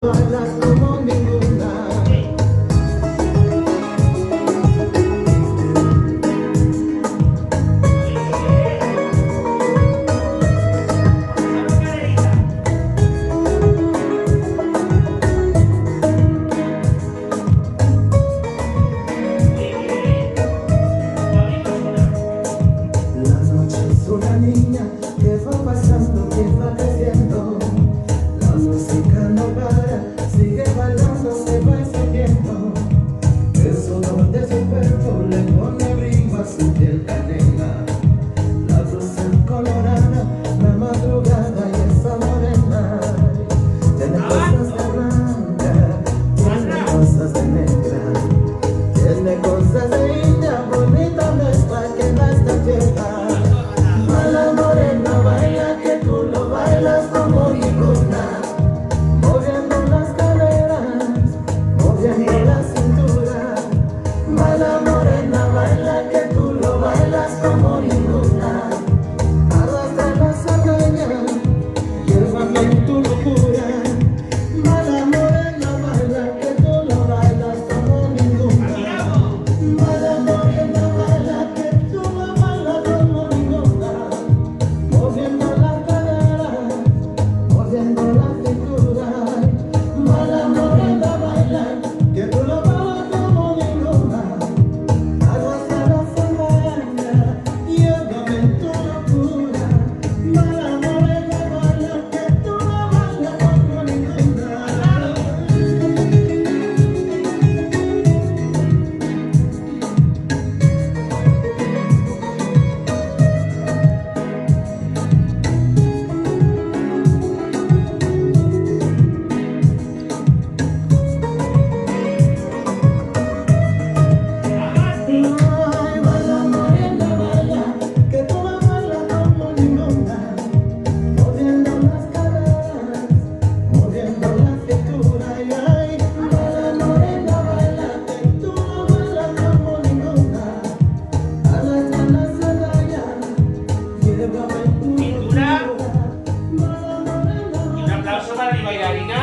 Bailas como ninguna. La noche es una niña que va pasando, que va creciendo. La música no para, sigue bailando, se va encendiendo. El sudor de su cuerpo le pone brillo a su piel canela. La blusa colorada, la madrugada y esa morena. Tiene cosas de blanca, tiene cosas de negra, tiene cosas de india, bonita mezcla que da esta tierra. Mala morena, baila que tú lo bailas como ninguna. Moviendo las caderas, moviendo la cintura. Mala morena, baila que tú lo bailas como ninguna. Arrastra la sangría, llévame en tu locura. Mala morena, baila que tú lo bailas como ninguna. Mala morena, baila que tú lo bailas como ninguna. Moviendo las caderas, moviendo la cintura. Mala morena, baila que tú lo bailas como ninguna. Arrastra la sangría, llévame en tu locura. Mala morena, baila que tú lo bailas como ninguna. Ay, mala morena, baila que tú lo bailas como ninguna. Moviendo las caderas, moviendo la cintura. Ay, mala morena, baila que tú lo bailas como ninguna. Arrastra la sandalla, llévame en tu Pintura. locura. Mala morena, Y un aplauso para mi bailarina.